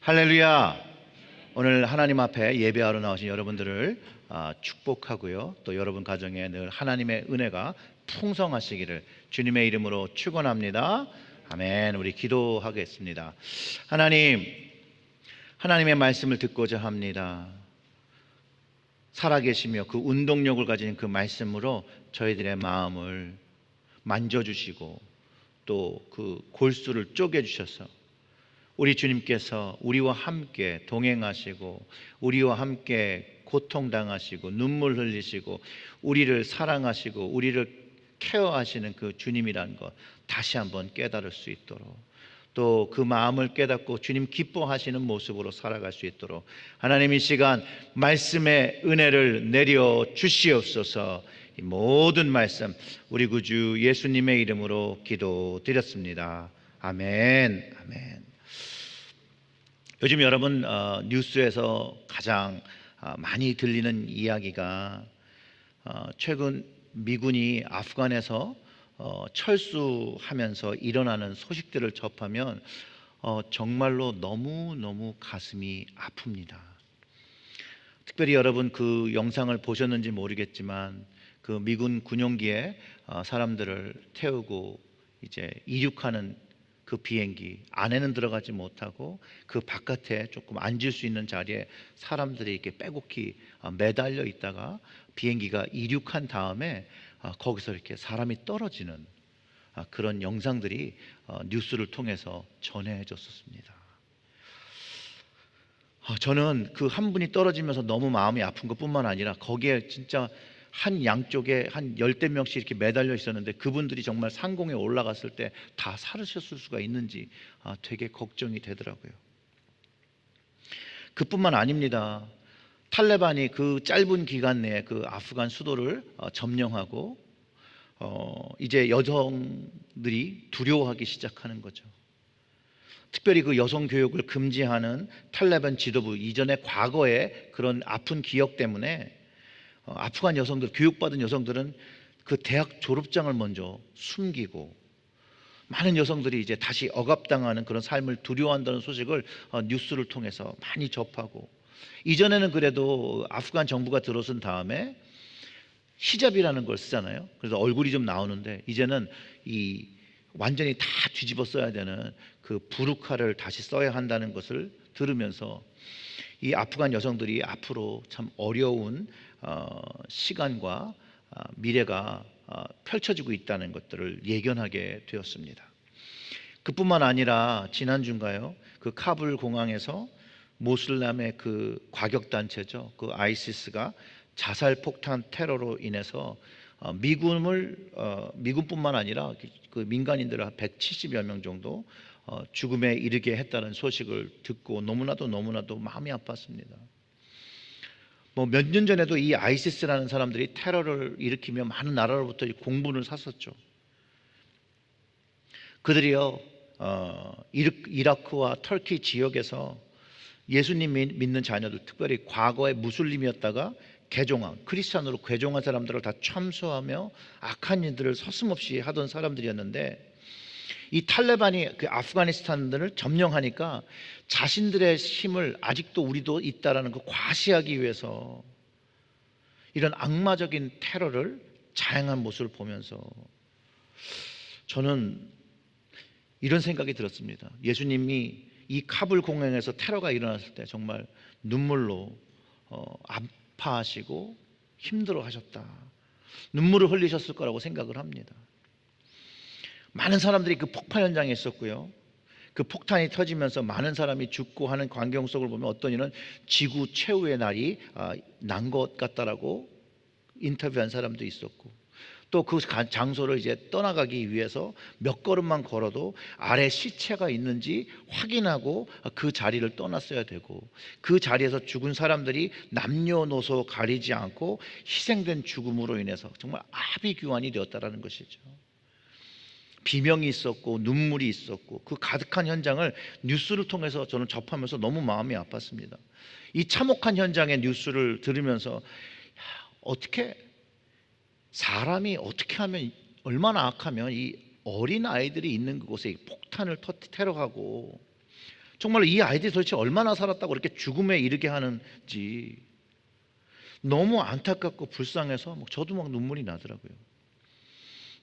할렐루야. 오늘 하나님 앞에 예배하러 나오신 여러분들을 축복하고요. 또 여러분 가정에 늘 하나님의 은혜가 풍성하시기를 주님의 이름으로 축원합니다. 아멘. 우리 기도하겠습니다. 하나님의 말씀을 듣고자 합니다. 살아계시며 그 운동력을 가진 그 말씀으로 저희들의 마음을 만져주시고 또 그 골수를 쪼개주셔서 우리 주님께서 우리와 함께 동행하시고 우리와 함께 고통당하시고 눈물 흘리시고 우리를 사랑하시고 우리를 케어하시는 그 주님이라는 것 다시 한번 깨달을 수 있도록, 또 그 마음을 깨닫고 주님 기뻐하시는 모습으로 살아갈 수 있도록 하나님 이 시간 말씀의 은혜를 내려 주시옵소서. 이 모든 말씀 우리 구주 예수님의 이름으로 기도드렸습니다. 아멘. 아멘. 요즘 여러분 뉴스에서 가장 많이 들리는 이야기가 최근 미군이 아프간에서 철수하면서 일어나는 소식들을 접하면 정말로 너무너무 가슴이 아픕니다. 특별히 여러분 그 영상을 보셨는지 모르겠지만 그 미군 군용기에 사람들을 태우고 이제 이륙하는 그 비행기 안에는 들어가지 못하고 그 바깥에 조금 앉을 수 있는 자리에 사람들이 이렇게 빼곡히 매달려 있다가 비행기가 이륙한 다음에 거기서 이렇게 사람이 떨어지는 그런 영상들이 뉴스를 통해서 전해졌었습니다. 저는 그 한 분이 떨어지면서 너무 마음이 아픈 것뿐만 아니라 거기에 진짜 한 양쪽에 한 10대 명씩 이렇게 매달려 있었는데 그분들이 정말 상공에 올라갔을 때 다 살으셨을 수가 있는지 되게 걱정이 되더라고요. 그뿐만 아닙니다. 탈레반이 그 짧은 기간 내에 그 아프간 수도를 점령하고 이제 여성들이 두려워하기 시작하는 거죠. 특별히 그 여성 교육을 금지하는 탈레반 지도부 이전의 과거의 그런 아픈 기억 때문에 아프간 여성들, 교육받은 여성들은 그 대학 졸업장을 먼저 숨기고 많은 여성들이 이제 다시 억압당하는 그런 삶을 두려워한다는 소식을 뉴스를 통해서 많이 접하고, 이전에는 그래도 아프간 정부가 들어선 다음에 히잡이라는 걸 쓰잖아요. 그래서 얼굴이 좀 나오는데 이제는 이 완전히 다 뒤집어 써야 되는 그 부르카를 다시 써야 한다는 것을 들으면서 이 아프간 여성들이 앞으로 참 어려운 시간과 미래가 펼쳐지고 있다는 것들을 예견하게 되었습니다. 그뿐만 아니라 지난주인가요? 그 카불 공항에서 모슬람의 그 과격단체죠. 그 아이시스가 자살 폭탄 테러로 인해서 미군뿐만 아니라 그 민간인들 한 170여 명 정도 죽음에 이르게 했다는 소식을 듣고 너무나도 마음이 아팠습니다. 뭐 몇 년 전에도 이 아이시스라는 사람들이 테러를 일으키며 많은 나라로부터 공분을 샀었죠. 그들이요 이라크와 터키 지역에서 예수님 믿는 자녀들, 특별히 과거에 무슬림이었다가 개종한 크리스찬으로 개종한 사람들을 다 참수하며 악한 일들을 서슴없이 하던 사람들이었는데, 이 탈레반이 그 아프가니스탄을 점령하니까 자신들의 힘을 아직도 우리도 있다라는 그 과시하기 위해서 이런 악마적인 테러를 자행한 모습을 보면서 저는 이런 생각이 들었습니다. 예수님이 이 카불 공항에서 테러가 일어났을 때 정말 눈물로 아파하시고 힘들어하셨다, 눈물을 흘리셨을 거라고 생각을 합니다. 많은 사람들이 그 폭발 현장에 있었고요. 그 폭탄이 터지면서 많은 사람이 죽고 하는 광경 속을 보면 어떤 이는 지구 최후의 날이 난 것 같다라고 인터뷰한 사람도 있었고, 또 그 장소를 이제 떠나가기 위해서 몇 걸음만 걸어도 아래 시체가 있는지 확인하고 그 자리를 떠났어야 되고, 그 자리에서 죽은 사람들이 남녀노소 가리지 않고 희생된 죽음으로 인해서 정말 아비규환이 되었다라는 것이죠. 비명이 있었고 눈물이 있었고 그 가득한 현장을 뉴스를 통해서 저는 접하면서 너무 마음이 아팠습니다. 이 참혹한 현장의 뉴스를 들으면서 어떻게 사람이 어떻게 하면, 얼마나 악하면 이 어린 아이들이 있는 그곳에 폭탄을 테러하고, 정말 이 아이들이 도대체 얼마나 살았다고 그렇게 죽음에 이르게 하는지 너무 안타깝고 불쌍해서 저도 막 눈물이 나더라고요.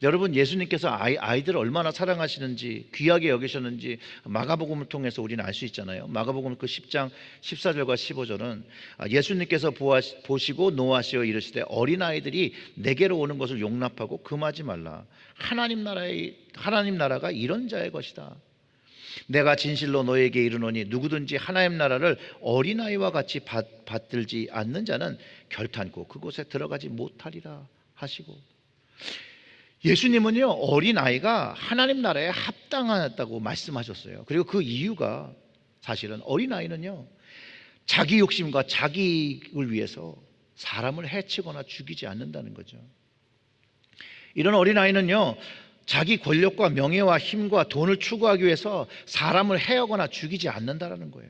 여러분, 예수님께서 아이들을 얼마나 사랑하시는지, 귀하게 여기셨는지 마가복음을 통해서 우리는 알 수 있잖아요. 마가복음 그 10장 14절과 15절은 예수님께서 보시고 노하시어 이르시되 어린아이들이 내게로 오는 것을 용납하고 금하지 말라. 하나님 나라가 이런 자의 것이다. 내가 진실로 너에게 이르노니 누구든지 하나님 나라를 어린아이와 같이 받들지 않는 자는 결탄코 그곳에 들어가지 못하리라 하시고, 예수님은요 어린아이가 하나님 나라에 합당하다고 말씀하셨어요. 그리고 그 이유가 사실은 어린아이는요 자기 욕심과 자기를 위해서 사람을 해치거나 죽이지 않는다는 거죠. 이런 어린아이는요 자기 권력과 명예와 힘과 돈을 추구하기 위해서 사람을 해하거나 죽이지 않는다는 거예요.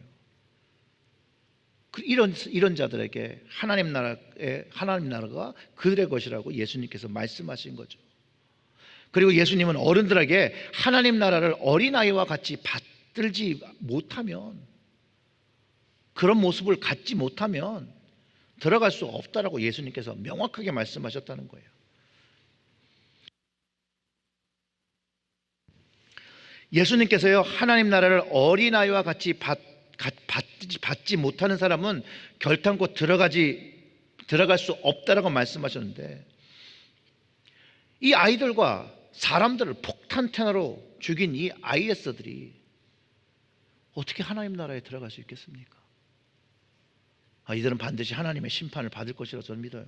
이런 자들에게 하나님 나라가 그들의 것이라고 예수님께서 말씀하신 거죠. 그리고 예수님은 어른들에게 하나님 나라를 어린아이와 같이 받들지 못하면, 그런 모습을 갖지 못하면 들어갈 수 없다라고 예수님께서 명확하게 말씀하셨다는 거예요. 예수님께서요 하나님 나라를 어린아이와 같이 받지 못하는 사람은 결탄코 들어갈 수 없다라고 말씀하셨는데, 이 아이들과 사람들을 폭탄 테러로 죽인 이 IS들이 어떻게 하나님 나라에 들어갈 수 있겠습니까? 이들은 반드시 하나님의 심판을 받을 것이라 저는 믿어요.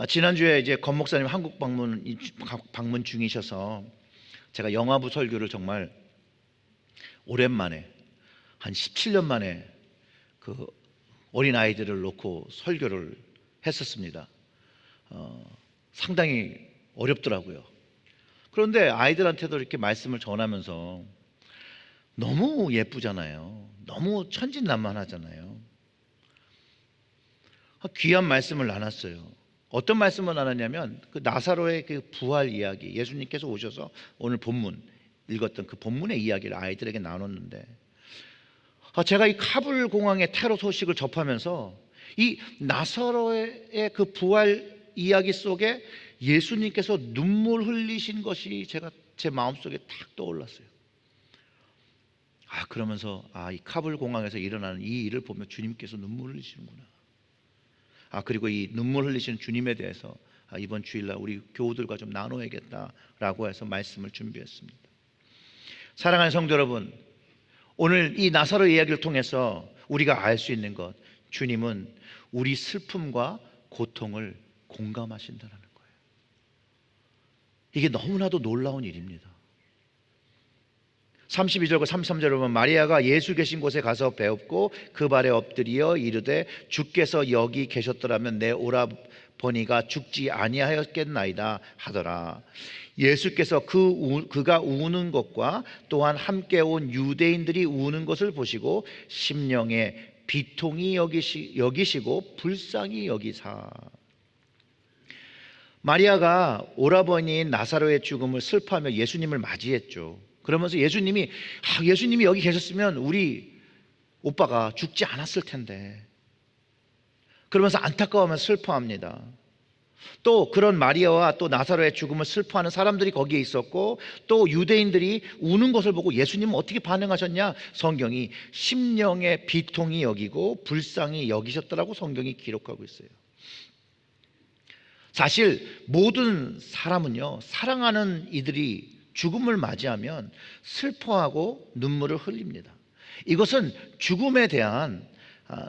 지난주에 이제 권 목사님 한국 방문 중이셔서 제가 영화부 설교를 정말 오랜만에 한 17년 만에 그 어린 아이들을 놓고 설교를 했었습니다. 상당히 어렵더라고요. 그런데 아이들한테도 이렇게 말씀을 전하면서 너무 예쁘잖아요. 너무 천진난만하잖아요. 귀한 말씀을 나눴어요. 어떤 말씀을 나눴냐면 그 나사로의 그 부활 이야기, 예수님께서 오셔서 오늘 본문 읽었던 그 본문의 이야기를 아이들에게 나눴는데, 제가 이 카불 공항의 테러 소식을 접하면서 이 나사로의 그 부활 이야기 속에 예수님께서 눈물 흘리신 것이 제 마음속에 탁 떠올랐어요. 그러면서 이 카불 공항에서 일어나는 이 일을 보며 주님께서 눈물 흘리시는구나. 그리고 이 눈물 흘리시는 주님에 대해서 이번 주일날 우리 교우들과 좀 나눠야겠다라고 해서 말씀을 준비했습니다. 사랑하는 성도 여러분, 오늘 이 나사로 이야기를 통해서 우리가 알 수 있는 것, 주님은 우리 슬픔과 고통을 공감하신다는 거예요. 이게 너무나도 놀라운 일입니다. 32절과 33절을 보면 마리아가 예수 계신 곳에 가서 배웠고 그 발에 엎드려 이르되 주께서 여기 계셨더라면 내 오라버니가 죽지 아니하였겠나이다 하더라. 예수께서 그가 우는 것과 또한 함께 온 유대인들이 우는 것을 보시고 심령에 비통히 여기시고 불쌍히 여기사. 마리아가 오라버니인 나사로의 죽음을 슬퍼하며 예수님을 맞이했죠. 그러면서 예수님이 여기 계셨으면 우리 오빠가 죽지 않았을 텐데, 그러면서 안타까워하면서 슬퍼합니다. 또 그런 마리아와 또 나사로의 죽음을 슬퍼하는 사람들이 거기에 있었고, 또 유대인들이 우는 것을 보고 예수님은 어떻게 반응하셨냐? 성경이 심령의 비통히 여기고 불쌍히 여기셨더라고 성경이 기록하고 있어요. 사실 모든 사람은요, 사랑하는 이들이 죽음을 맞이하면 슬퍼하고 눈물을 흘립니다. 이것은 죽음에 대한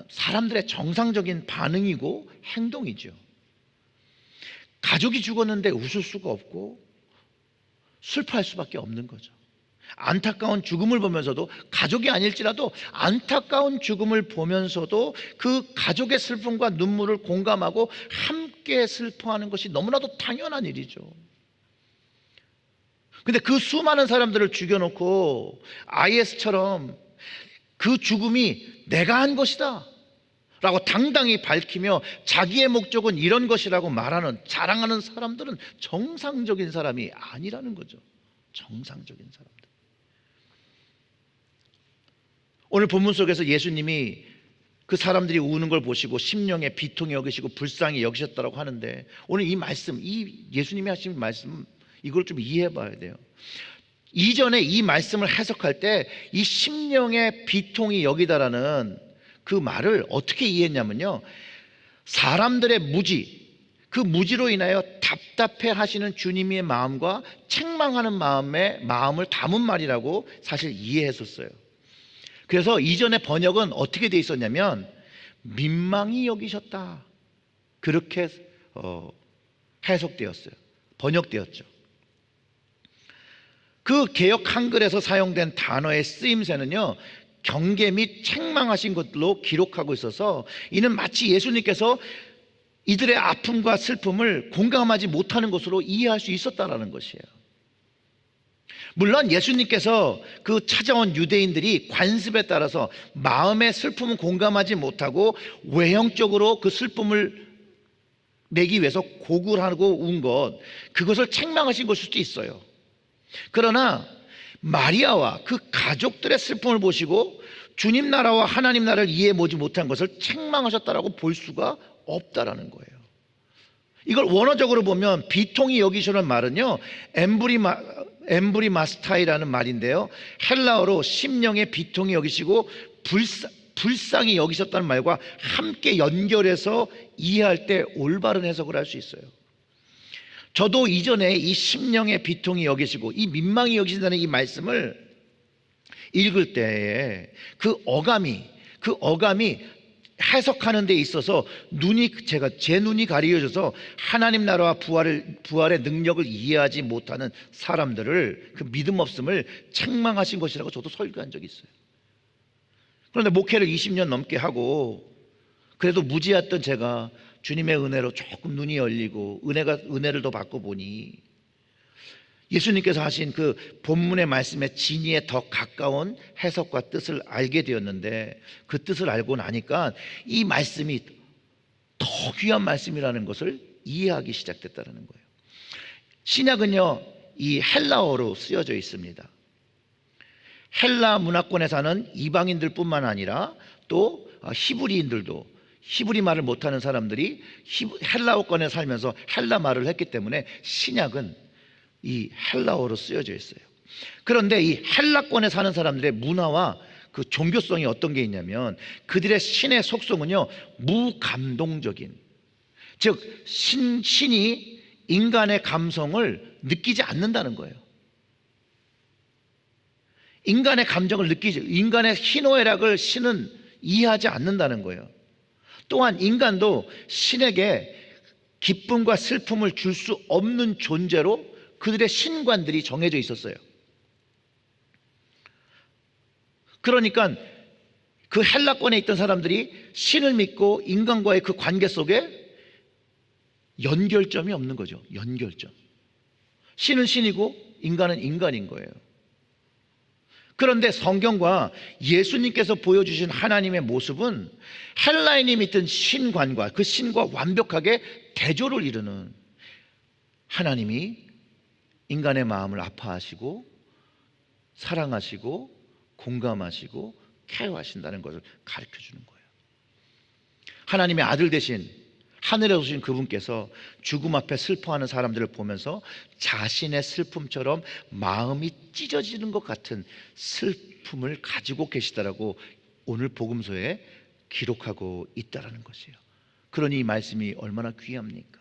사람들의 정상적인 반응이고 행동이죠. 가족이 죽었는데 웃을 수가 없고 슬퍼할 수밖에 없는 거죠. 안타까운 죽음을 보면서도, 가족이 아닐지라도 안타까운 죽음을 보면서도 그 가족의 슬픔과 눈물을 공감하고 함께 슬퍼하는 것이 너무나도 당연한 일이죠. 근데 그 수많은 사람들을 죽여놓고 IS처럼 그 죽음이 내가 한 것이다 라고 당당히 밝히며 자기의 목적은 이런 것이라고 자랑하는 사람들은 정상적인 사람이 아니라는 거죠. 정상적인 사람들. 오늘 본문 속에서 예수님이 그 사람들이 우는 걸 보시고 심령에 비통히 여기시고 불쌍히 여기셨다고 하는데, 오늘 이 말씀, 이 예수님이 하신 말씀, 이걸 좀 이해해 봐야 돼요. 이전에 이 말씀을 해석할 때 이 심령의 비통히 여기다라는 그 말을 어떻게 이해했냐면요, 사람들의 무지, 그 무지로 인하여 답답해 하시는 주님의 마음과 책망하는 마음을 담은 말이라고 사실 이해했었어요. 그래서 이전의 번역은 어떻게 돼 있었냐면 민망히 여기셨다, 그렇게 해석되었어요. 번역되었죠. 그 개역 한글에서 사용된 단어의 쓰임새는요, 경계 및 책망하신 것들로 기록하고 있어서 이는 마치 예수님께서 이들의 아픔과 슬픔을 공감하지 못하는 것으로 이해할 수 있었다라는 것이에요. 물론 예수님께서 그 찾아온 유대인들이 관습에 따라서 마음의 슬픔은 공감하지 못하고 외형적으로 그 슬픔을 내기 위해서 고굴하고 운 것, 그것을 책망하신 것일 수도 있어요. 그러나 마리아와 그 가족들의 슬픔을 보시고 주님 나라와 하나님 나라를 이해해 보지 못한 것을 책망하셨다라고 볼 수가 없다라는 거예요. 이걸 원어적으로 보면 비통히 여기시는 말은요, 엠브리마스타이라는 말인데요, 헬라어로 심령에 비통히 여기시고 불쌍히 여기셨다는 말과 함께 연결해서 이해할 때 올바른 해석을 할 수 있어요. 저도 이전에 이 심령에 비통히 여기시고 이 민망히 여기신다는 이 말씀을 읽을 때에 그 어감이 해석하는 데 있어서 제 눈이 가려져서 하나님 나라와 부활의 능력을 이해하지 못하는 사람들을, 그 믿음 없음을 책망하신 것이라고 저도 설교한 적이 있어요. 그런데 목회를 20년 넘게 하고 그래도 무지했던 제가 주님의 은혜로 조금 눈이 열리고 은혜를 더 받고 보니 예수님께서 하신 그 본문의 말씀의 진리에 더 가까운 해석과 뜻을 알게 되었는데, 그 뜻을 알고 나니까 이 말씀이 더 귀한 말씀이라는 것을 이해하기 시작됐다는 거예요. 신약은요, 이 헬라어로 쓰여져 있습니다. 헬라 문화권에 사는 이방인들 뿐만 아니라 또 히브리인들도, 히브리 말을 못하는 사람들이 헬라어권에 살면서 헬라 말을 했기 때문에 신약은 이 헬라어로 쓰여져 있어요. 그런데 이 헬라권에 사는 사람들의 문화와 그 종교성이 어떤 게 있냐면, 그들의 신의 속성은요, 무감동적인, 즉 신이 인간의 감성을 느끼지 않는다는 거예요. 인간의 감정을 인간의 희노애락을 신은 이해하지 않는다는 거예요. 또한 인간도 신에게 기쁨과 슬픔을 줄 수 없는 존재로 그들의 신관들이 정해져 있었어요. 그러니까 그 헬라권에 있던 사람들이 신을 믿고 인간과의 그 관계 속에 연결점이 없는 거죠. 연결점. 신은 신이고 인간은 인간인 거예요. 그런데 성경과 예수님께서 보여주신 하나님의 모습은 헬라인이 믿던 신관과 그 신과 완벽하게 대조를 이루는, 하나님이 인간의 마음을 아파하시고 사랑하시고 공감하시고 케어하신다는 것을 가르쳐 주는 거예요. 하나님의 아들 대신 하늘에 오신 그분께서 죽음 앞에 슬퍼하는 사람들을 보면서 자신의 슬픔처럼 마음이 찢어지는 것 같은 슬픔을 가지고 계시다라고 오늘 복음서에 기록하고 있다라는 것이에요. 그러니 이 말씀이 얼마나 귀합니까?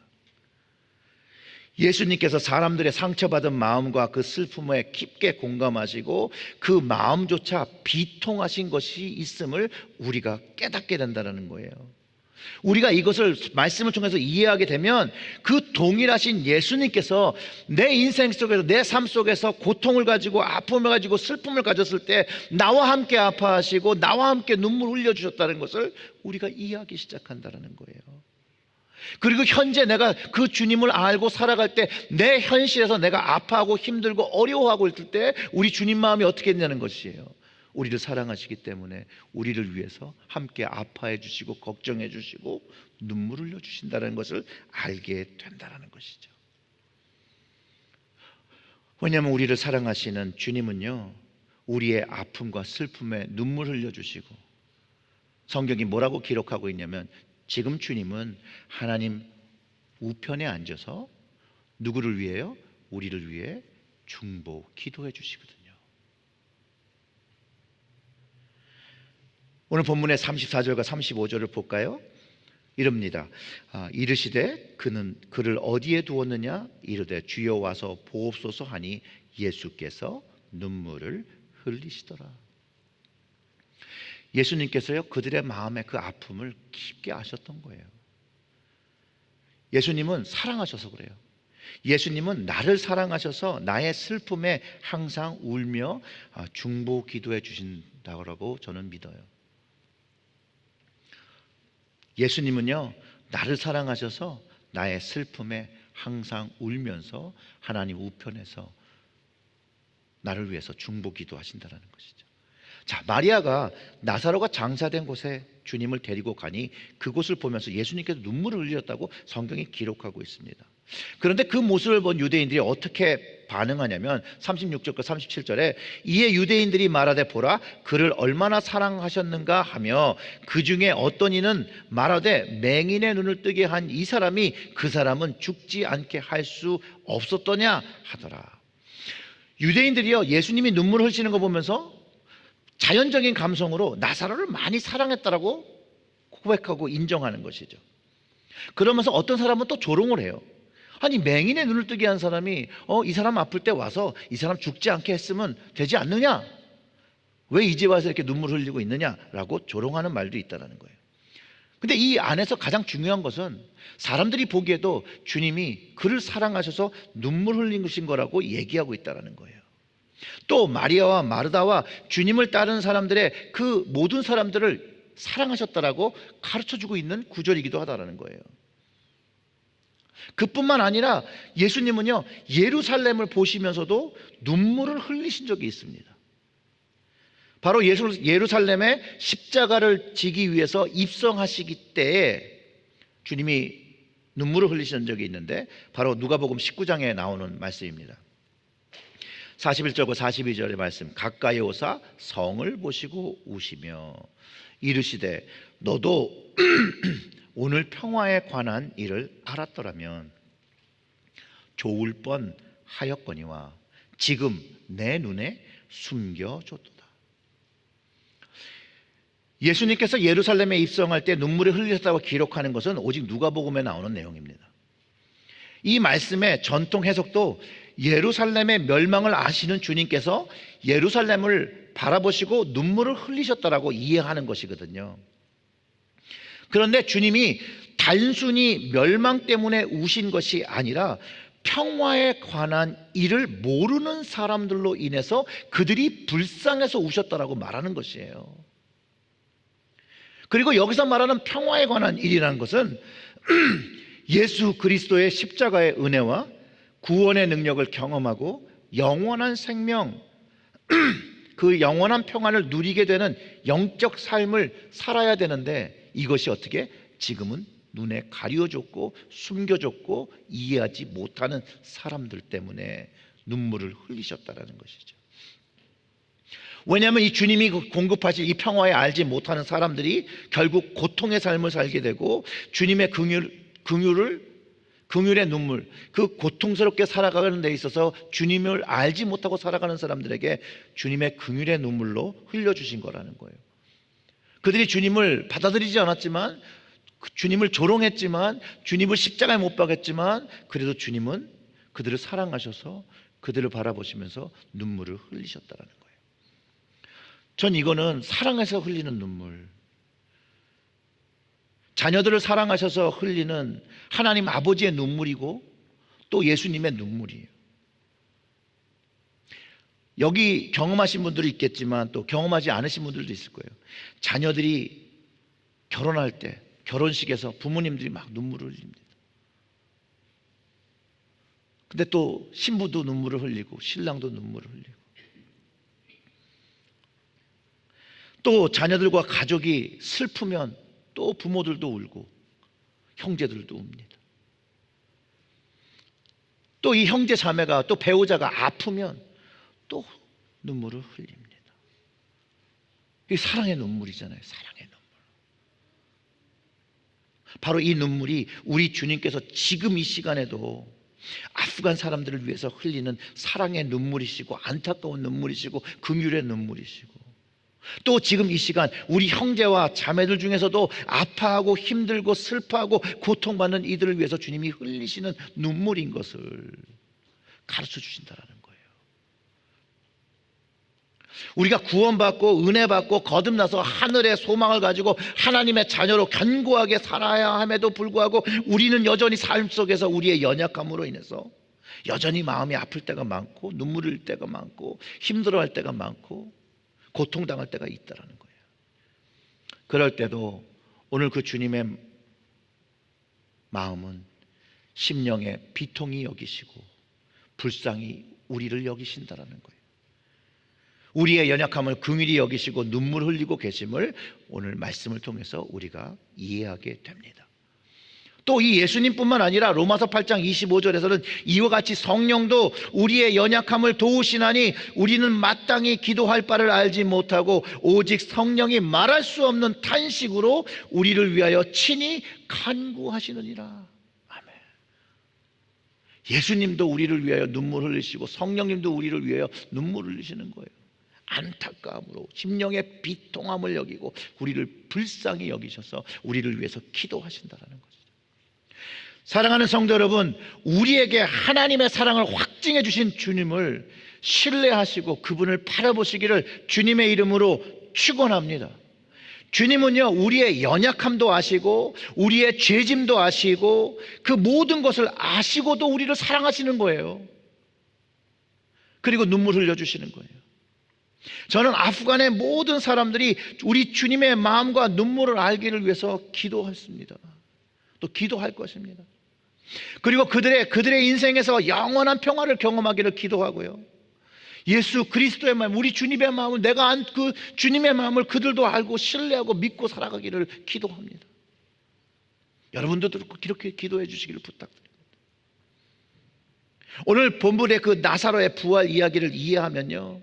예수님께서 사람들의 상처받은 마음과 그 슬픔에 깊게 공감하시고 그 마음조차 비통하신 것이 있음을 우리가 깨닫게 된다는 거예요. 우리가 이것을 말씀을 통해서 이해하게 되면 그 동일하신 예수님께서 내 인생 속에서, 내 삶 속에서 고통을 가지고 아픔을 가지고 슬픔을 가졌을 때 나와 함께 아파하시고 나와 함께 눈물 흘려주셨다는 것을 우리가 이해하기 시작한다는 거예요. 그리고 현재 내가 그 주님을 알고 살아갈 때 내 현실에서 내가 아파하고 힘들고 어려워하고 있을 때 우리 주님 마음이 어떻게 되냐는 것이에요. 우리를 사랑하시기 때문에 우리를 위해서 함께 아파해 주시고 걱정해 주시고 눈물을 흘려 주신다는 것을 알게 된다는 것이죠. 왜냐하면 우리를 사랑하시는 주님은요, 우리의 아픔과 슬픔에 눈물 흘려주시고, 성경이 뭐라고 기록하고 있냐면 지금 주님은 하나님 우편에 앉아서 누구를 위해요? 우리를 위해 중보 기도해 주시거든요. 오늘 본문의 34절과 35절을 볼까요? 이럽니다. 이르시되 그를 어디에 두었느냐? 이르되 주여 와서 보옵소서 하니 예수께서 눈물을 흘리시더라. 예수님께서요, 그들의 마음의 그 아픔을 깊게 아셨던 거예요. 예수님은 사랑하셔서 그래요. 예수님은 나를 사랑하셔서 나의 슬픔에 항상 울며 중보 기도해 주신다고 저는 믿어요. 예수님은요, 나를 사랑하셔서 나의 슬픔에 항상 울면서 하나님 우편에서 나를 위해서 중보 기도하신다는 것이죠. 자, 마리아가 나사로가 장사된 곳에 주님을 데리고 가니 그곳을 보면서 예수님께서 눈물을 흘렸다고 성경이 기록하고 있습니다. 그런데 그 모습을 본 유대인들이 어떻게 반응하냐면 36절과 37절에 이에 유대인들이 말하되 보라 그를 얼마나 사랑하셨는가 하며 그 중에 어떤 이는 말하되 맹인의 눈을 뜨게 한 이 사람이 그 사람은 죽지 않게 할 수 없었더냐 하더라. 유대인들이요, 예수님이 눈물을 흘리시는 거 보면서 자연적인 감성으로 나사로를 많이 사랑했다라고 고백하고 인정하는 것이죠. 그러면서 어떤 사람은 또 조롱을 해요. 아니, 맹인의 눈을 뜨게 한 사람이 이 사람 아플 때 와서 이 사람 죽지 않게 했으면 되지 않느냐? 왜 이제 와서 이렇게 눈물 흘리고 있느냐라고 조롱하는 말도 있다는 거예요. 근데 이 안에서 가장 중요한 것은 사람들이 보기에도 주님이 그를 사랑하셔서 눈물 흘리신 거라고 얘기하고 있다는 거예요. 또 마리아와 마르다와 주님을 따르는 사람들의 그 모든 사람들을 사랑하셨다라고 가르쳐주고 있는 구절이기도 하다는 거예요. 그뿐만 아니라 예수님은요, 예루살렘을 보시면서도 눈물을 흘리신 적이 있습니다. 바로 예루살렘에 십자가를 지기 위해서 입성하시기 때에 주님이 눈물을 흘리신 적이 있는데 바로 누가복음 19장에 나오는 말씀입니다. 41절과 42절의 말씀. 가까이 오사 성을 보시고 우시며 이르시되 너도 오늘 평화에 관한 일을 알았더라면 좋을 뻔 하였거니와 지금 내 눈에 숨겨졌도다. 예수님께서 예루살렘에 입성할 때 눈물이 흘리셨다고 기록하는 것은 오직 누가복음에 나오는 내용입니다. 이 말씀의 전통 해석도 예루살렘의 멸망을 아시는 주님께서 예루살렘을 바라보시고 눈물을 흘리셨다라고 이해하는 것이거든요. 그런데 주님이 단순히 멸망 때문에 우신 것이 아니라 평화에 관한 일을 모르는 사람들로 인해서 그들이 불쌍해서 우셨다라고 말하는 것이에요. 그리고 여기서 말하는 평화에 관한 일이라는 것은 예수 그리스도의 십자가의 은혜와 구원의 능력을 경험하고 영원한 생명, 그 영원한 평안을 누리게 되는 영적 삶을 살아야 되는데 이것이 어떻게 지금은 눈에 가려졌고 숨겨졌고 이해하지 못하는 사람들 때문에 눈물을 흘리셨다는 것이죠. 왜냐하면 이 주님이 공급하실 이 평화에 알지 못하는 사람들이 결국 고통의 삶을 살게 되고 주님의 긍휼의 눈물, 그 고통스럽게 살아가는 데 있어서 주님을 알지 못하고 살아가는 사람들에게 주님의 긍휼의 눈물로 흘려주신 거라는 거예요. 그들이 주님을 받아들이지 않았지만, 주님을 조롱했지만, 주님을 십자가에 못 박았지만 그래도 주님은 그들을 사랑하셔서 그들을 바라보시면서 눈물을 흘리셨다는 거예요. 전 이거는 사랑해서 흘리는 눈물, 자녀들을 사랑하셔서 흘리는 하나님 아버지의 눈물이고 또 예수님의 눈물이에요. 여기 경험하신 분들이 있겠지만 또 경험하지 않으신 분들도 있을 거예요. 자녀들이 결혼할 때 결혼식에서 부모님들이 막 눈물을 흘립니다. 근데 또 신부도 눈물을 흘리고 신랑도 눈물을 흘리고 또 자녀들과 가족이 슬프면 또 부모들도 울고 형제들도 웁니다. 또 이 형제 자매가 또 배우자가 아프면 또 눈물을 흘립니다. 이 사랑의 눈물이잖아요. 사랑의 눈물. 바로 이 눈물이 우리 주님께서 지금 이 시간에도 아프간 사람들을 위해서 흘리는 사랑의 눈물이시고, 안타까운 눈물이시고, 긍휼의 눈물이시고, 또 지금 이 시간 우리 형제와 자매들 중에서도 아파하고 힘들고 슬퍼하고 고통받는 이들을 위해서 주님이 흘리시는 눈물인 것을 가르쳐 주신다는 거예요. 우리가 구원받고 은혜받고 거듭나서 하늘의 소망을 가지고 하나님의 자녀로 견고하게 살아야 함에도 불구하고 우리는 여전히 삶 속에서 우리의 연약함으로 인해서 여전히 마음이 아플 때가 많고, 눈물 흘릴 때가 많고, 힘들어할 때가 많고, 고통당할 때가 있다는 거예요. 그럴 때도 오늘 그 주님의 마음은 심령의 비통히 여기시고 불쌍히 우리를 여기신다는 거예요. 우리의 연약함을 긍휼히 여기시고 눈물 흘리고 계심을 오늘 말씀을 통해서 우리가 이해하게 됩니다. 또 이 예수님뿐만 아니라 로마서 8장 25절에서는 이와 같이 성령도 우리의 연약함을 도우시나니 우리는 마땅히 기도할 바를 알지 못하고 오직 성령이 말할 수 없는 탄식으로 우리를 위하여 친히 간구하시느니라. 아멘. 예수님도 우리를 위하여 눈물 흘리시고 성령님도 우리를 위하여 눈물 흘리시는 거예요. 안타까움으로 심령의 비통함을 여기고 우리를 불쌍히 여기셔서 우리를 위해서 기도하신다는 거죠. 사랑하는 성도 여러분, 우리에게 하나님의 사랑을 확증해 주신 주님을 신뢰하시고 그분을 바라보시기를 주님의 이름으로 축원합니다. 주님은요, 우리의 연약함도 아시고 우리의 죄짐도 아시고 그 모든 것을 아시고도 우리를 사랑하시는 거예요. 그리고 눈물 흘려주시는 거예요. 저는 아프간의 모든 사람들이 우리 주님의 마음과 눈물을 알기를 위해서 기도했습니다. 또 기도할 것입니다. 그리고 그들의 인생에서 영원한 평화를 경험하기를 기도하고요. 예수 그리스도의 마음, 우리 주님의 마음을, 내가 안 그 주님의 마음을 그들도 알고 신뢰하고 믿고 살아가기를 기도합니다. 여러분들도 이렇게 기도해 주시기를 부탁드립니다. 오늘 본문의 그 나사로의 부활 이야기를 이해하면요,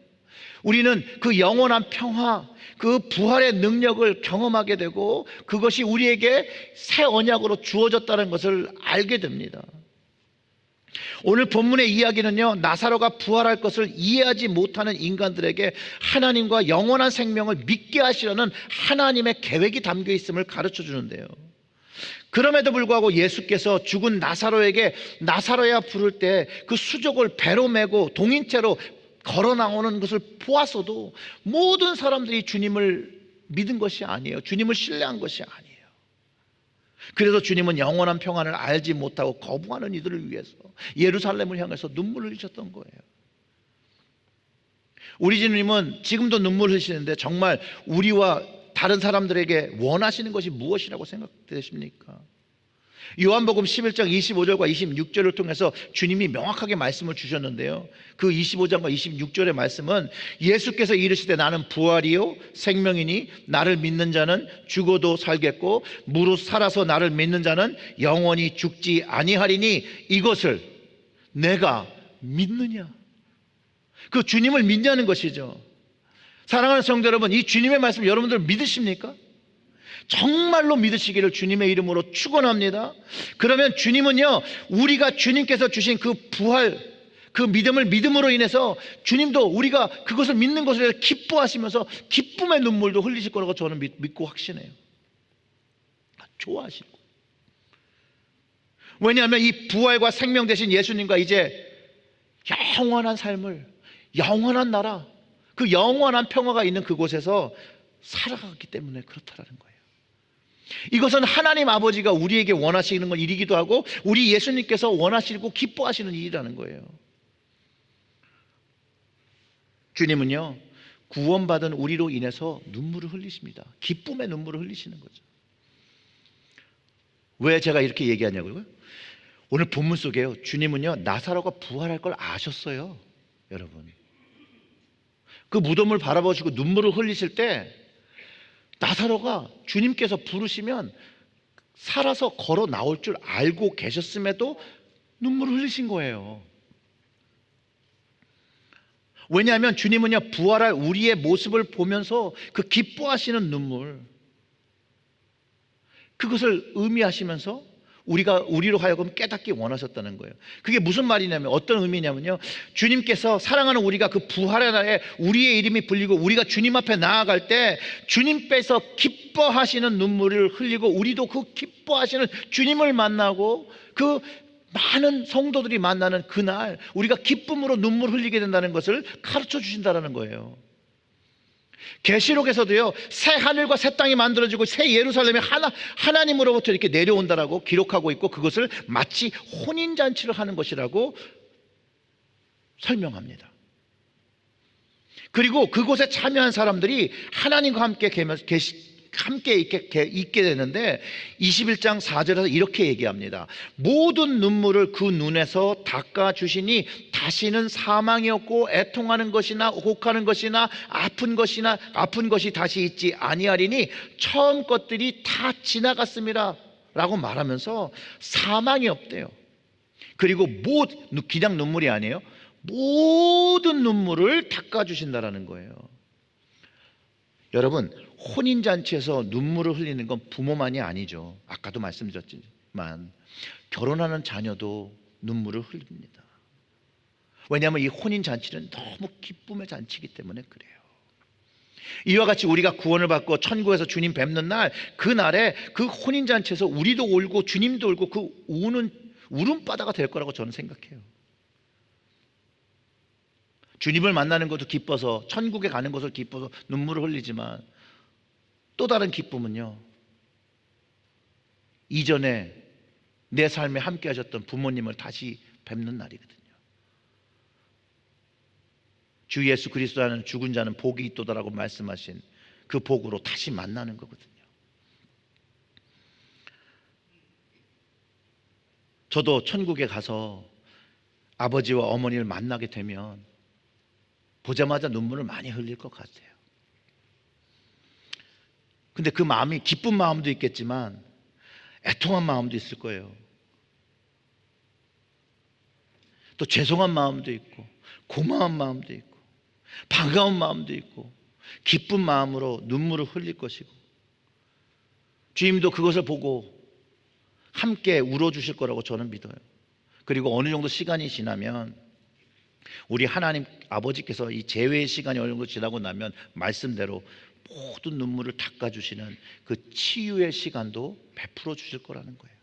우리는 그 영원한 평화, 그 부활의 능력을 경험하게 되고 그것이 우리에게 새 언약으로 주어졌다는 것을 알게 됩니다. 오늘 본문의 이야기는요, 나사로가 부활할 것을 이해하지 못하는 인간들에게 하나님과 영원한 생명을 믿게 하시려는 하나님의 계획이 담겨 있음을 가르쳐 주는데요. 그럼에도 불구하고 예수께서 죽은 나사로에게 나사로야 부를 때 그 수족을 배로 메고 동인체로 걸어 나오는 것을 보았어도 모든 사람들이 주님을 믿은 것이 아니에요. 주님을 신뢰한 것이 아니에요. 그래서 주님은 영원한 평안을 알지 못하고 거부하는 이들을 위해서 예루살렘을 향해서 눈물을 흘리셨던 거예요. 우리 주님은 지금도 눈물 흘리시는데 정말 우리와 다른 사람들에게 원하시는 것이 무엇이라고 생각되십니까? 요한복음 11장 25절과 26절을 통해서 주님이 명확하게 말씀을 주셨는데요, 그 25장과 26절의 말씀은 예수께서 이르시되 나는 부활이요 생명이니 나를 믿는 자는 죽어도 살겠고 무릇 살아서 나를 믿는 자는 영원히 죽지 아니하리니 이것을 내가 믿느냐. 그 주님을 믿냐는 것이죠. 사랑하는 성도 여러분, 이 주님의 말씀 여러분들 믿으십니까? 정말로 믿으시기를 주님의 이름으로 축원합니다. 그러면 주님은요, 우리가 주님께서 주신 그 부활, 그 믿음을 믿음으로 인해서 주님도 우리가 그것을 믿는 것을 기뻐하시면서 기쁨의 눈물도 흘리실 거라고 저는 믿고 확신해요. 좋아하시고. 왜냐하면 이 부활과 생명 되신 예수님과 이제 영원한 삶을, 영원한 나라, 그 영원한 평화가 있는 그곳에서 살아가기 때문에 그렇다라는 거예요. 이것은 하나님 아버지가 우리에게 원하시는 건 일이기도 하고 우리 예수님께서 원하시고 기뻐하시는 일이라는 거예요. 주님은요, 구원받은 우리로 인해서 눈물을 흘리십니다. 기쁨의 눈물을 흘리시는 거죠. 왜 제가 이렇게 얘기하냐고요? 오늘 본문 속에요, 주님은요 나사로가 부활할 걸 아셨어요. 여러분, 그 무덤을 바라보시고 눈물을 흘리실 때 나사로가 주님께서 부르시면 살아서 걸어 나올 줄 알고 계셨음에도 눈물을 흘리신 거예요. 왜냐하면 주님은요, 부활할 우리의 모습을 보면서 그 기뻐하시는 눈물, 그것을 의미하시면서 우리로 하여금 깨닫기 원하셨다는 거예요. 그게 무슨 말이냐면, 어떤 의미냐면요, 주님께서 사랑하는 우리가 그 부활의 날에 우리의 이름이 불리고 우리가 주님 앞에 나아갈 때 주님께서 기뻐하시는 눈물을 흘리고, 우리도 그 기뻐하시는 주님을 만나고 그 많은 성도들이 만나는 그날 우리가 기쁨으로 눈물 흘리게 된다는 것을 가르쳐 주신다는 거예요. 계시록에서도요, 새 하늘과 새 땅이 만들어지고 새 예루살렘이 하나님으로부터 이렇게 내려온다라고 기록하고 있고, 그것을 마치 혼인잔치를 하는 것이라고 설명합니다. 그리고 그곳에 참여한 사람들이 하나님과 함께 있게 되는데, 21장 4절에서 이렇게 얘기합니다. 모든 눈물을 그 눈에서 닦아주시니 다시는 사망이 없고 애통하는 것이나 혹하는 것이나 아픈 것이 다시 있지 아니하리니 처음 것들이 다 지나갔습니다 라고 말하면서 사망이 없대요. 그리고 그냥 눈물이 아니에요, 모든 눈물을 닦아주신다라는 거예요. 여러분, 혼인잔치에서 눈물을 흘리는 건 부모만이 아니죠. 아까도 말씀드렸지만 결혼하는 자녀도 눈물을 흘립니다. 왜냐하면 이 혼인잔치는 너무 기쁨의 잔치이기 때문에 그래요. 이와 같이 우리가 구원을 받고 천국에서 주님 뵙는 날, 그 날에 그 혼인잔치에서 우리도 울고 주님도 울고 그 우는 울음바다가 될 거라고 저는 생각해요. 주님을 만나는 것도 기뻐서, 천국에 가는 것을 기뻐서 눈물을 흘리지만, 또 다른 기쁨은요, 이전에 내 삶에 함께 하셨던 부모님을 다시 뵙는 날이거든요. 주 예수 그리스도라는 죽은 자는 복이 있도다라고 말씀하신 그 복으로 다시 만나는 거거든요. 저도 천국에 가서 아버지와 어머니를 만나게 되면 보자마자 눈물을 많이 흘릴 것 같아요. 근데 그 마음이 기쁜 마음도 있겠지만 애통한 마음도 있을 거예요. 또 죄송한 마음도 있고 고마운 마음도 있고 반가운 마음도 있고 기쁜 마음으로 눈물을 흘릴 것이고, 주님도 그것을 보고 함께 울어주실 거라고 저는 믿어요. 그리고 어느 정도 시간이 지나면 우리 하나님 아버지께서 이 재회의 시간이 어느 정도 지나고 나면 말씀대로 모든 눈물을 닦아주시는 그 치유의 시간도 베풀어 주실 거라는 거예요.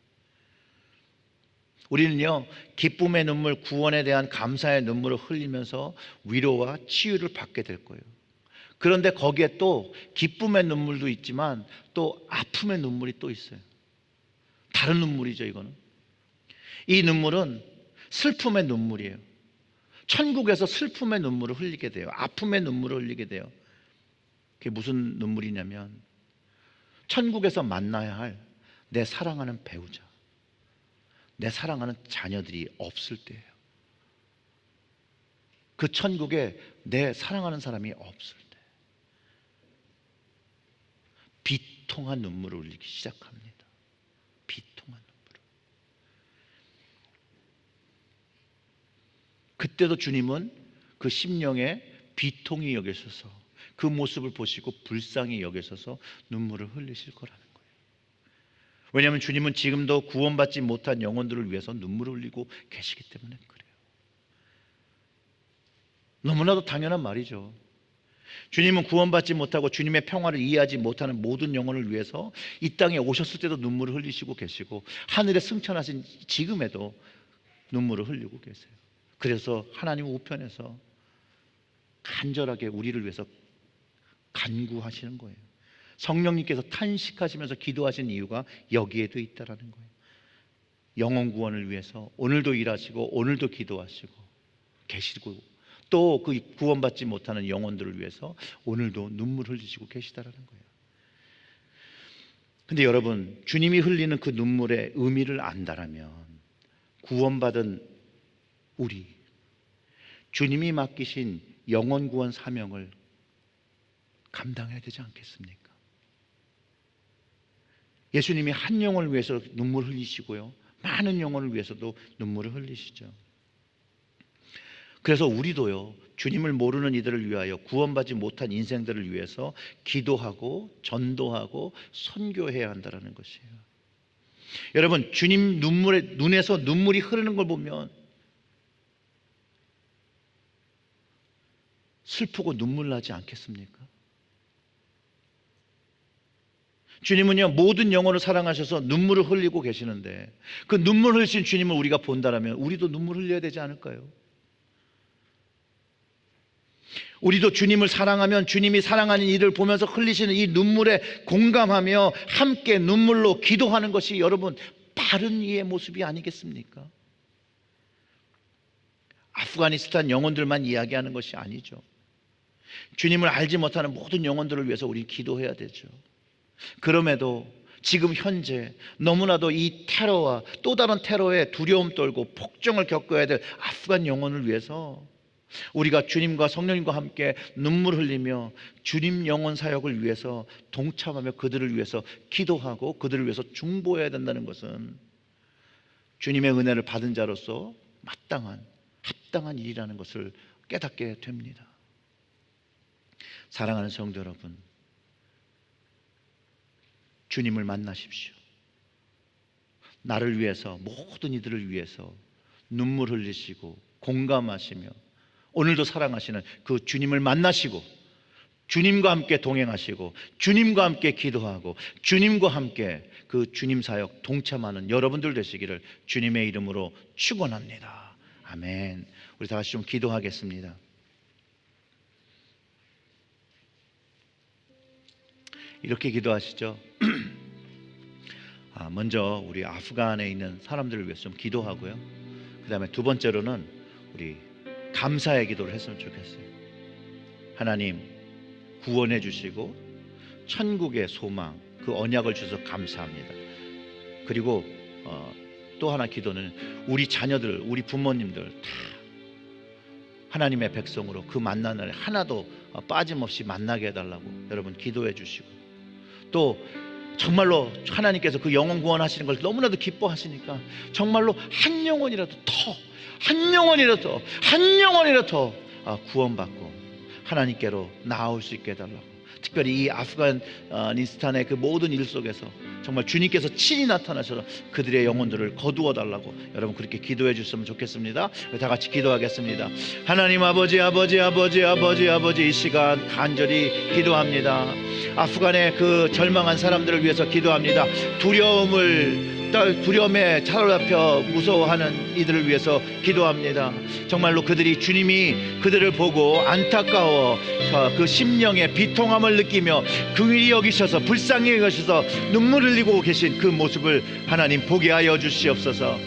우리는요, 기쁨의 눈물, 구원에 대한 감사의 눈물을 흘리면서 위로와 치유를 받게 될 거예요. 그런데 거기에 또 기쁨의 눈물도 있지만 또 아픔의 눈물이 또 있어요. 다른 눈물이죠. 이거는, 이 눈물은 슬픔의 눈물이에요. 천국에서 슬픔의 눈물을 흘리게 돼요. 아픔의 눈물을 흘리게 돼요. 그게 무슨 눈물이냐면, 천국에서 만나야 할 내 사랑하는 배우자, 내 사랑하는 자녀들이 없을 때예요. 그 천국에 내 사랑하는 사람이 없을 때 비통한 눈물을 흘리기 시작합니다. 비통한 눈물을. 그때도 주님은 그 심령에 비통히 여기셔서 그 모습을 보시고 불쌍히 여기셔서 눈물을 흘리실 거라는 거예요. 왜냐하면 주님은 지금도 구원받지 못한 영혼들을 위해서 눈물을 흘리고 계시기 때문에 그래요. 너무나도 당연한 말이죠. 주님은 구원받지 못하고 주님의 평화를 이해하지 못하는 모든 영혼을 위해서 이 땅에 오셨을 때도 눈물을 흘리시고 계시고, 하늘에 승천하신 지금에도 눈물을 흘리고 계세요. 그래서 하나님 우편에서 간절하게 우리를 위해서 간구하시는 거예요. 성령님께서 탄식하시면서 기도하신 이유가 여기에도 있다라는 거예요. 영혼 구원을 위해서 오늘도 일하시고 오늘도 기도하시고 계시고, 또 그 구원받지 못하는 영혼들을 위해서 오늘도 눈물 흘리시고 계시다라는 거예요. 근데 여러분, 주님이 흘리는 그 눈물의 의미를 안다라면 구원받은 우리, 주님이 맡기신 영혼 구원 사명을 감당해야 되지 않겠습니까? 예수님이 한 영혼을 위해서 눈물 흘리시고요, 많은 영혼을 위해서도 눈물을 흘리시죠. 그래서 우리도요, 주님을 모르는 이들을 위하여, 구원받지 못한 인생들을 위해서 기도하고 전도하고 선교해야 한다는 것이에요. 여러분, 주님 눈에서 눈물이 흐르는 걸 보면 슬프고 눈물 나지 않겠습니까? 주님은요, 모든 영혼을 사랑하셔서 눈물을 흘리고 계시는데, 그 눈물 흘리신 주님을 우리가 본다라면 우리도 눈물 흘려야 되지 않을까요? 우리도 주님을 사랑하면 주님이 사랑하는 이를 보면서 흘리시는 이 눈물에 공감하며 함께 눈물로 기도하는 것이 여러분 바른 이의 모습이 아니겠습니까? 아프가니스탄 영혼들만 이야기하는 것이 아니죠. 주님을 알지 못하는 모든 영혼들을 위해서 우리 기도해야 되죠. 그럼에도 지금 현재 너무나도 이 테러와 또 다른 테러에 두려움 떨고 폭정을 겪어야 될 아프간 영혼을 위해서 우리가 주님과 성령님과 함께 눈물 흘리며 주님 영혼 사역을 위해서 동참하며 그들을 위해서 기도하고 그들을 위해서 중보해야 된다는 것은 주님의 은혜를 받은 자로서 마땅한 합당한 일이라는 것을 깨닫게 됩니다. 사랑하는 성도 여러분, 주님을 만나십시오. 나를 위해서, 모든 이들을 위해서 눈물 흘리시고 공감하시며 오늘도 사랑하시는 그 주님을 만나시고 주님과 함께 동행하시고 주님과 함께 기도하고 주님과 함께 그 주님 사역 동참하는 여러분들 되시기를 주님의 이름으로 축원합니다. 아멘. 우리 다 같이 좀 기도하겠습니다. 이렇게 기도하시죠. 먼저 우리 아프간에 있는 사람들을 위해서 좀 기도하고요. 그 다음에 두 번째로는 우리 감사의 기도를 했으면 좋겠어요. 하나님, 구원해 주시고 천국의 소망, 그 언약을 주셔서 감사합니다. 그리고 또 하나 기도는 우리 자녀들, 우리 부모님들 다 하나님의 백성으로 그 만난 날에 하나도 빠짐없이 만나게 해달라고 여러분 기도해 주시고, 또 정말로 하나님께서 그 영혼 구원하시는 걸 너무나도 기뻐하시니까 정말로 한 영혼이라도 더 구원받고 하나님께로 나아올 수 있게 해달라고, 특별히 이 아프가니스탄의 그 모든 일 속에서 정말 주님께서 친히 나타나셔서 그들의 영혼들을 거두어 달라고 여러분 그렇게 기도해 주셨으면 좋겠습니다. 다 같이 기도하겠습니다. 하나님 아버지 이 시간 간절히 기도합니다. 아프간의 그 절망한 사람들을 위해서 기도합니다. 두려움에 사로잡혀 무서워하는 이들을 위해서 기도합니다. 정말로 그들이 주님이 그들을 보고 안타까워 그 심령의 비통함을 느끼며 긍휼히 여기셔서 불쌍히 여기셔서 눈물 흘리고 계신 그 모습을 하나님 보게 하여 주시옵소서.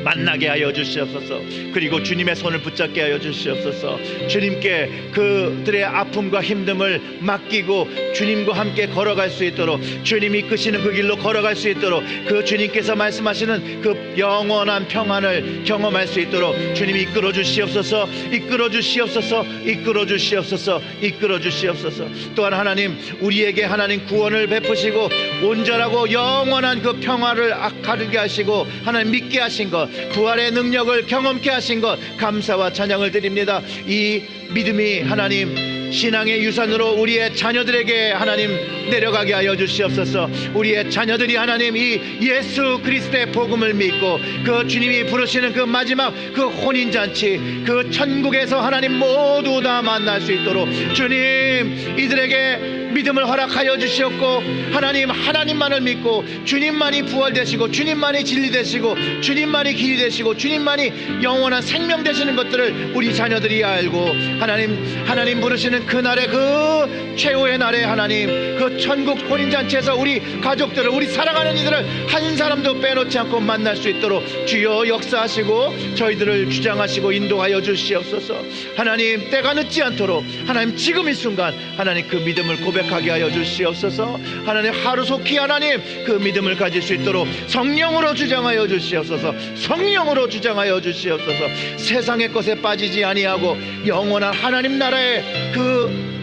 만나게 하여 주시옵소서. 그리고 주님의 손을 붙잡게 하여 주시옵소서. 주님께 그들의 아픔과 힘듦을 맡기고 주님과 함께 걸어갈 수 있도록, 주님이 이끄시는 그 길로 걸어갈 수 있도록, 그 주님께서 말씀하시는 그 영원한 평안을 경험할 수 있도록 주님이 이끌어 주시옵소서. 이끌어 주시옵소서. 이끌어 주시옵소서. 이끌어 주시옵소서. 또한 하나님, 우리에게 하나님 구원을 베푸시고 온전하고 영원한 그 평화를 가르게 하시고 하나님 믿게 하신 것, 부활의 능력을 경험케 하신 것 감사와 찬양을 드립니다. 이 믿음이 하나님 신앙의 유산으로 우리의 자녀들에게 하나님 내려가게 하여 주시옵소서. 우리의 자녀들이 하나님 이 예수 그리스도의 복음을 믿고 그 주님이 부르시는 그 마지막 그 혼인잔치, 그 천국에서 하나님 모두 다 만날 수 있도록 주님 이들에게 믿음을 허락하여 주시옵고, 하나님만을 믿고 주님만이 부활 되시고 주님만이 진리 되시고 주님만이 길이 되시고 주님만이 영원한 생명 되시는 것들을 우리 자녀들이 알고 하나님 부르시는 그날의 그 최후의 날에 하나님 그 천국 혼인잔치에서 우리 가족들을, 우리 사랑하는 이들을 한 사람도 빼놓지 않고 만날 수 있도록 주여 역사하시고 저희들을 주장하시고 인도하여 주시옵소서. 하나님 때가 늦지 않도록 하나님 지금 이 순간 하나님 그 믿음을 고백하게 하여 주시옵소서. 하나님 하루속히 하나님 그 믿음을 가질 수 있도록 성령으로 주장하여 주시옵소서. 성령으로 주장하여 주시옵소서. 세상의 것에 빠지지 아니하고 영원한 하나님 나라의 그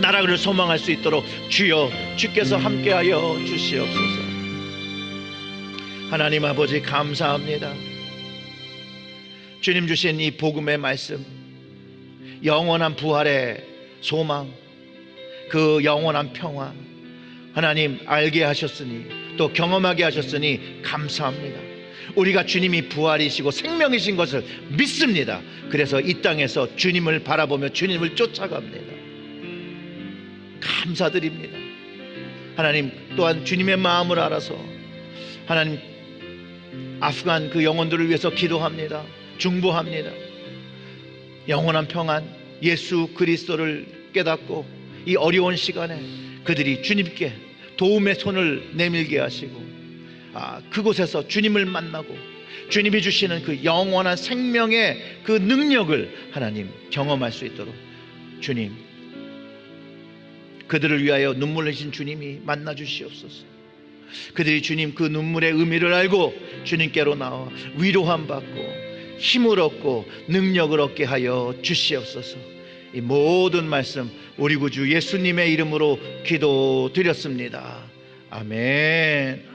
나라를 소망할 수 있도록 주께서 함께하여 주시옵소서. 하나님 아버지 감사합니다. 주님 주신 이 복음의 말씀, 영원한 부활의 소망, 그 영원한 평화 하나님 알게 하셨으니 또 경험하게 하셨으니 감사합니다. 우리가 주님이 부활이시고 생명이신 것을 믿습니다. 그래서 이 땅에서 주님을 바라보며 주님을 쫓아갑니다. 감사드립니다. 하나님 또한 주님의 마음을 알아서 하나님 아프간 그 영혼들을 위해서 기도합니다. 중보합니다. 영원한 평안 예수 그리스도를 깨닫고 이 어려운 시간에 그들이 주님께 도움의 손을 내밀게 하시고 그곳에서 주님을 만나고 주님이 주시는 그 영원한 생명의 그 능력을 하나님 경험할 수 있도록 주님, 그들을 위하여 눈물 흘리신 주님이 만나 주시옵소서. 그들이 주님 그 눈물의 의미를 알고 주님께로 나와 위로함 받고 힘을 얻고 능력을 얻게 하여 주시옵소서. 이 모든 말씀 우리 구주 예수님의 이름으로 기도드렸습니다. 아멘.